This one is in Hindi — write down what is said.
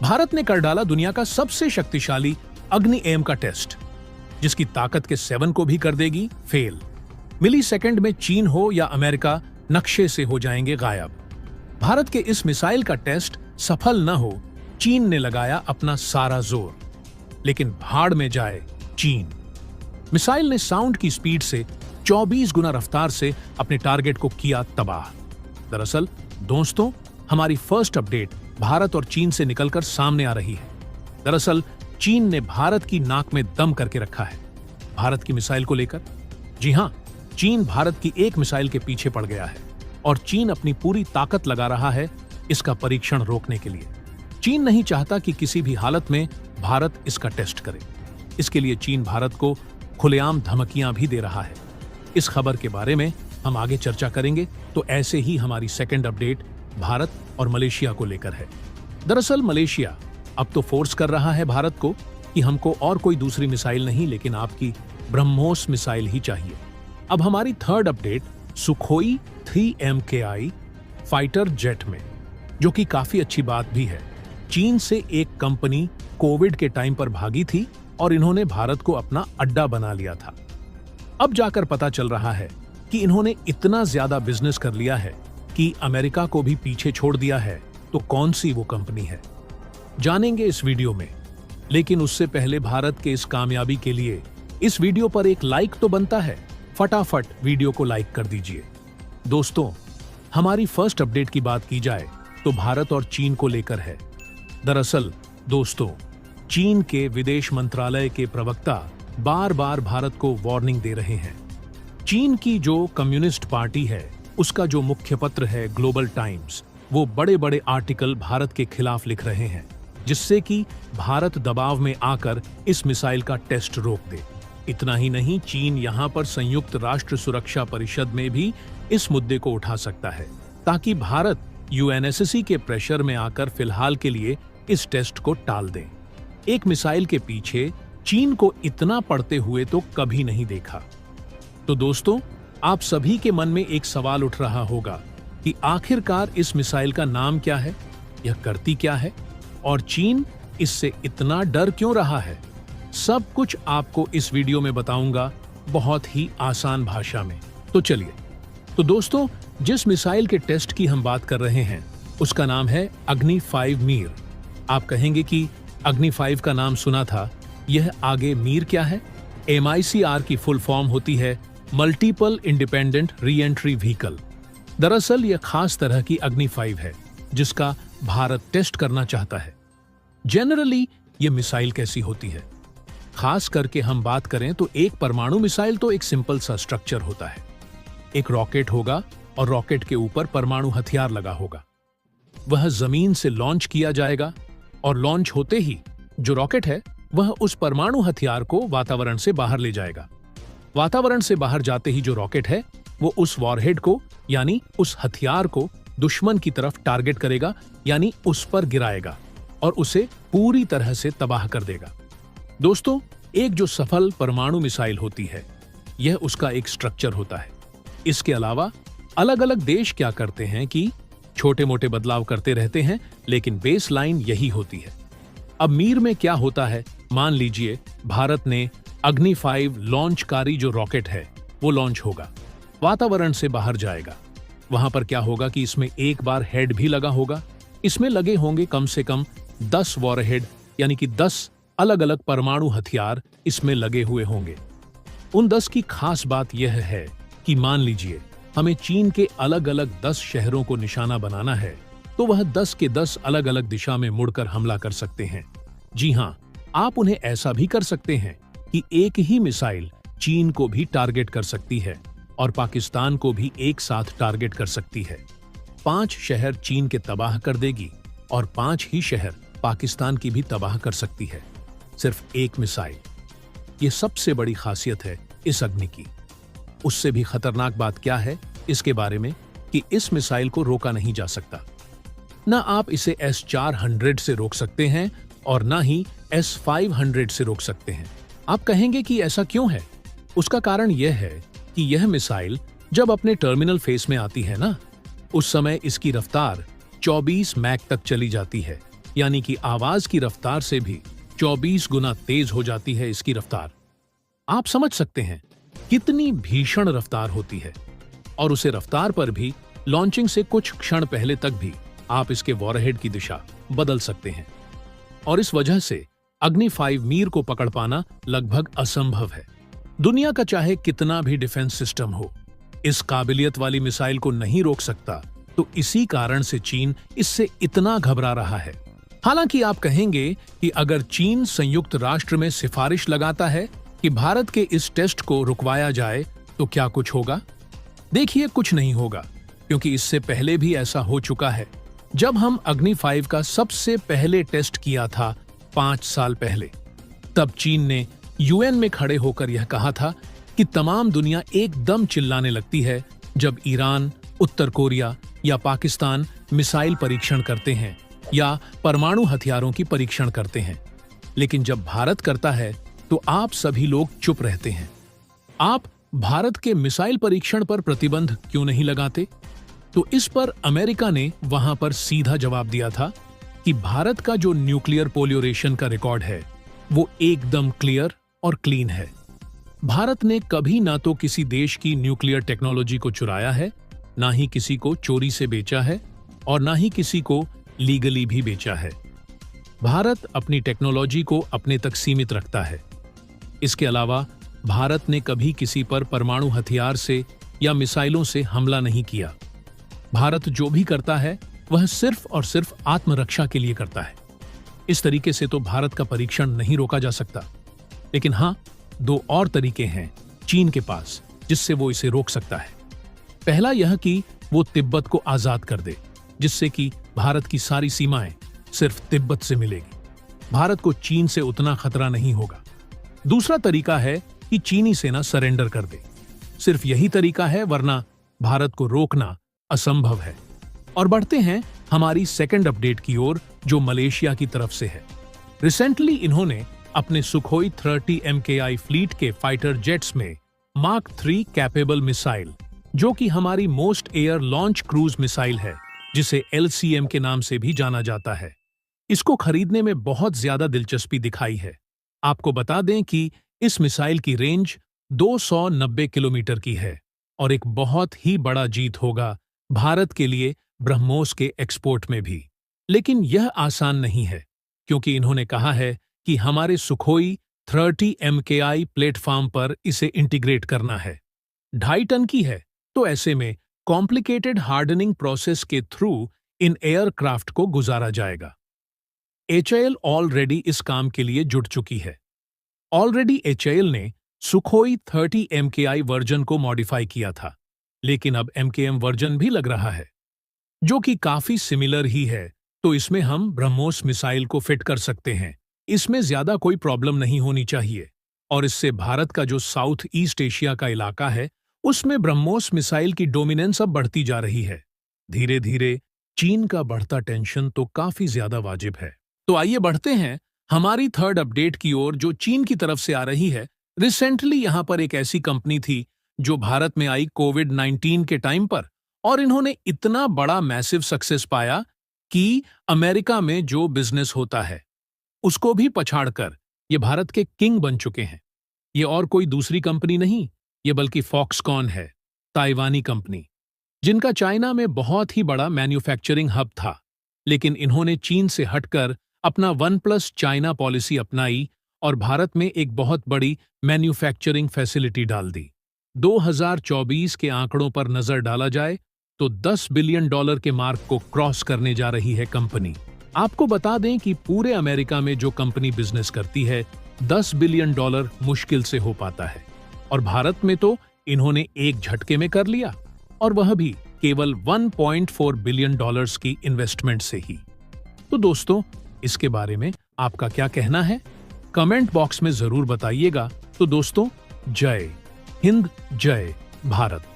भारत ने कर डाला दुनिया का सबसे शक्तिशाली अग्नि एम का टेस्ट, जिसकी ताकत के 7 को भी कर देगी फेल। मिली सेकंड में चीन हो या अमेरिका नक्शे से हो जाएंगे गायब। भारत के इस मिसाइल का टेस्ट सफल न हो, चीन ने लगाया अपना सारा जोर, लेकिन भाड़ में जाए चीन। मिसाइल ने साउंड की स्पीड से 24 गुना रफ्तार से अपने टारगेट को किया तबाह। दरअसल दोस्तों, हमारी फर्स्ट अपडेट भारत और चीन से निकलकर सामने आ रही है। दरअसल चीन ने भारत की नाक में दम करके रखा है भारत की मिसाइल को लेकर। जी हां, चीन भारत की एक मिसाइल के पीछे पड़ गया है और चीन अपनी पूरी ताकत लगा रहा है इसका परीक्षण रोकने के लिए। चीन नहीं चाहता कि किसी भी हालत में भारत इसका टेस्ट करे। इसके लिए चीन भारत को खुलेआम धमकियां भी दे रहा है। इस खबर के बारे में हम आगे चर्चा करेंगे, तो ऐसे ही हमारी सेकंड अपडेट भारत और मलेशिया को लेकर है। दरअसल मलेशिया अब तो फोर्स कर रहा है भारत को कि हमको और कोई दूसरी मिसाइल नहीं, लेकिन आपकी ब्रह्मोस मिसाइल ही चाहिए। अब हमारी third update Sukhoi 3 MKI fighter jet में, जो कि काफी अच्छी बात भी है। चीन से एक कंपनी कोविड के टाइम पर भागी थी और इन्होंने भारत को अपना अड्डा बना लिया था। अब जाकर पता चल रहा है कि इन्होंने इतना ज्यादा बिजनेस कर लिया है कि अमेरिका को भी पीछे छोड़ दिया है। तो कौन सी वो कंपनी है, जानेंगे इस वीडियो में। लेकिन उससे पहले भारत के इस कामयाबी के लिए इस वीडियो पर एक लाइक तो बनता है। फटाफट वीडियो को लाइक कर दीजिए। दोस्तों, हमारी फर्स्ट अपडेट की बात की जाए तो भारत और चीन को लेकर है। दरअसल दोस्तों, चीन के विदेश मंत्रालय के प्रवक्ता बार बार भारत को वार्निंग दे रहे हैं। चीन की जो कम्युनिस्ट पार्टी है, उसका जो मुख्य पत्र है ग्लोबल टाइम्स, वो बड़े बड़े आर्टिकल भारत के खिलाफ लिख रहे हैं, जिससे कि भारत दबाव में आकर इस मिसाइल का टेस्ट रोक दे। इतना ही नहीं, चीन यहां पर संयुक्त राष्ट्र सुरक्षा परिषद में भी इस मुद्दे को उठा सकता है, ताकि भारत UNSC के प्रेशर में आकर फिलहाल के लिए इस टेस्ट को टाल दे। एक मिसाइल के पीछे चीन को इतना पड़ते हुए तो कभी नहीं देखा। तो दोस्तों, आप सभी के मन में एक सवाल उठ रहा होगा कि आखिरकार इस मिसाइल का नाम क्या है, यह करती क्या है और चीन इससे इतना डर क्यों रहा है। सब कुछ आपको इस वीडियो में बताऊंगा, बहुत ही आसान भाषा में। तो चलिए। तो दोस्तों, जिस मिसाइल के टेस्ट की हम बात कर रहे हैं उसका नाम है अग्नि 5 मीर। आप कहेंगे कि अग्नि 5 का नाम सुना था, यह आगे मीर क्या है? MICR की फुल फॉर्म होती है multiple independent re entry vehicle. दरअसल यह खास तरह की अग्नि 5 है जिसका भारत टेस्ट करना चाहता है। जनरली यह मिसाइल कैसी होती है, खास करके हम बात करें तो एक परमाणु मिसाइल तो एक सिंपल सा स्ट्रक्चर होता है। एक रॉकेट होगा और रॉकेट के ऊपर परमाणु हथियार लगा होगा। वह जमीन से लॉन्च किया जाएगा और लॉन्च होते ही जो रॉकेट है वह उस परमाणु हथियार को वातावरण से बाहर ले जाएगा। वातावरण से बाहर जाते ही जो रॉकेट है वो उस वॉरहेड को, यानी उस हथियार को दुश्मन की तरफ टारगेट करेगा, यानी उस पर गिराएगा और उसे पूरी तरह से तबाह कर देगा। दोस्तों, एक जो सफल परमाणु मिसाइल होती है, यह उसका एक स्ट्रक्चर होता है। इसके अलावा अलग अलग देश क्या करते हैं कि छोटे मोटे बदलाव करते रहते हैं, लेकिन बेस लाइन यही होती है। अब मीर में क्या होता है, मान लीजिए भारत ने अग्नि 5 लॉन्चकारी जो रॉकेट है वो लॉन्च होगा, वातावरण से बाहर जाएगा। वहां पर क्या होगा कि इसमें एक बार हेड भी लगा होगा। इसमें लगे होंगे कम से कम 10 वॉरहेड, यानी कि 10 अलग अलग परमाणु हथियार इसमें लगे हुए होंगे। उन 10 की खास बात यह है कि मान लीजिए हमें चीन के अलग अलग 10 शहरों को निशाना बनाना है, तो वह 10 के 10 अलग अलग दिशा में मुड़कर हमला कर सकते हैं। जी हां, आप उन्हें ऐसा भी कर सकते हैं कि एक ही मिसाइल चीन को भी टारगेट कर सकती है और पाकिस्तान को भी एक साथ टारगेट कर सकती है। 5 शहर चीन के तबाह कर देगी और 5 ही शहर पाकिस्तान की भी तबाह कर सकती है, सिर्फ एक मिसाइल। ये सबसे बड़ी खासियत है इस अग्नि की। उससे भी खतरनाक बात क्या है इसके बारे में कि इस मिसाइल को रोका नहीं जा सकता। ना आप इसे S-400 से रोक सकते हैं और ना ही S-500 से रोक सकते हैं। आप कहेंगे कि ऐसा क्यों है? उसका कारण यह है कि यह मिसाइल जब अपने टर्मिनल फेस में आती है ना, उस समय इसकी रफ्तार 24 मैक तक चली जाती है, यानी कि आवाज की रफ्तार से भी 24 गुना तेज हो जाती है इसकी रफ्तार। आप समझ सकते हैं कितनी भीषण रफ्तार होती है। और उसे रफ्तार पर भी लॉन्चिंग से कुछ क्षण पहले तक भी आप इसके वॉरहेड की दिशा बदल सकते हैं। और इस वजह से अग्नि 5 मीर को पकड़ पाना लगभग असंभव है। दुनिया का चाहे कितना भी डिफेंस सिस्टम हो, इस काबिलियत वाली मिसाइल को नहीं रोक सकता। तो इसी कारण से चीन इससे इतना घबरा रहा है। हालांकि आप कहेंगे कि अगर चीन संयुक्त राष्ट्र में सिफारिश लगाता है कि भारत के इस टेस्ट को रुकवाया जाए तो क्या कुछ होगा? देखिए, कुछ नहीं होगा, क्योंकि इससे पहले भी ऐसा हो चुका है। जब हम अग्नि 5 का सबसे पहले टेस्ट किया था 5 साल पहले, तब चीन ने यूएन में खड़े होकर यह कहा था कि तमाम दुनिया एकदम चिल्लाने लगती है जब ईरान, उत्तर कोरिया या पाकिस्तान मिसाइल परीक्षण करते हैं या परमाणु हथियारों की परीक्षण करते हैं। लेकिन जब भारत करता है तो आप सभी लोग चुप रहते हैं। आप भारत के मिसाइल परीक्षण पर प्रतिबंध क्यों नहीं लगाते? तो इस पर अमेरिका ने वहां पर सीधा जवाब दिया था कि भारत का जो न्यूक्लियर पोल्यूरेशन का रिकॉर्ड है वो एकदम क्लियर और क्लीन है। भारत ने कभी ना तो किसी देश की न्यूक्लियर टेक्नोलॉजी को चुराया है, ना ही किसी को चोरी से बेचा है और ना ही किसी को लीगली भी बेचा है। भारत अपनी टेक्नोलॉजी को अपने तक सीमित रखता है। इसके अलावा भारत ने कभी किसी पर परमाणु हथियार से या मिसाइलों से हमला नहीं किया। भारत जो भी करता है वह सिर्फ और सिर्फ आत्मरक्षा के लिए करता है। इस तरीके से तो भारत का परीक्षण नहीं रोका जा सकता। लेकिन हाँ, 2 और तरीके हैं चीन के पास जिससे वो इसे रोक सकता है। पहला यह कि वो तिब्बत को आजाद कर दे, जिससे कि भारत की सारी सीमाएं सिर्फ तिब्बत से मिलेगी। भारत को चीन से उतना खतरा नहीं होगा। दूसरा तरीका है कि चीनी सेना सरेंडर कर दे। सिर्फ यही तरीका है, वरना भारत को रोकना असंभव है। और बढ़ते हैं हमारी सेकंड अपडेट की ओर, जो मलेशिया की तरफ से है। रिसेंटली इन्होंने अपने सुखोई 30 MKI फ्लीट के फाइटर जेट्स में मार्क 3 कैपेबल मिसाइल, जो कि हमारी most air launch cruise missile है, जिसे LCM के नाम से भी जाना जाता है, इसको खरीदने में बहुत ज्यादा दिलचस्पी दिखाई है। आपको बता दें कि इस मिसाइल की रेंज 290 किलोमीटर की है और एक बहुत ही बड़ा जीत होगा भारत के लिए ब्रह्मोस के एक्सपोर्ट में भी। लेकिन यह आसान नहीं है, क्योंकि इन्होंने कहा है कि हमारे सुखोई 30 MKI प्लेटफॉर्म पर इसे इंटीग्रेट करना है। 2.5 टन की है, तो ऐसे में कॉम्प्लिकेटेड हार्डनिंग प्रोसेस के थ्रू इन एयरक्राफ्ट को गुजारा जाएगा। HAL ऑलरेडी इस काम के लिए जुट चुकी है। ऑलरेडी HAL ने सुखोई 30 MKI वर्जन को मॉडिफाई किया था, लेकिन अब MKM वर्जन भी लग रहा है, जो कि काफी सिमिलर ही है। तो इसमें हम ब्रह्मोस मिसाइल को फिट कर सकते हैं। इसमें ज्यादा कोई प्रॉब्लम नहीं होनी चाहिए। और इससे भारत का जो साउथ ईस्ट एशिया का इलाका है, उसमें ब्रह्मोस मिसाइल की डोमिनेंस अब बढ़ती जा रही है। धीरे धीरे चीन का बढ़ता टेंशन तो काफी ज्यादा वाजिब है। तो आइए बढ़ते हैं हमारी थर्ड अपडेट की ओर, जो चीन की तरफ से आ रही है। रिसेंटली यहां पर एक ऐसी कंपनी थी जो भारत में आई कोविड-19 के टाइम पर, और इन्होंने इतना बड़ा मैसिव सक्सेस पाया कि अमेरिका में जो बिजनेस होता है उसको भी पछाड़कर ये भारत के किंग बन चुके हैं। ये और कोई दूसरी कंपनी नहीं, ये बल्कि फॉक्सकॉन है, ताइवानी कंपनी, जिनका चाइना में बहुत ही बड़ा मैन्युफैक्चरिंग हब था। लेकिन इन्होंने चीन से हटकर अपना 1+ चाइना पॉलिसी अपनाई और भारत में एक बहुत बड़ी मैन्युफैक्चरिंग फैसिलिटी डाल दी। 2024 के आंकड़ों पर नजर डाला जाए तो $10 बिलियन के मार्क को क्रॉस करने जा रही है कंपनी। आपको बता दें कि पूरे अमेरिका में जो कंपनी बिजनेस करती है, $10 बिलियन मुश्किल से हो पाता है, और भारत में तो इन्होंने एक झटके में कर लिया, और वह भी केवल $1.4 बिलियन की इन्वेस्टमेंट से ही। तो दोस्तों, इसके बारे में आपका क्या कहना है? कमेंट बॉक्स में जरूर बताइएगा। तो दोस्तों, जय हिंद, जय भारत।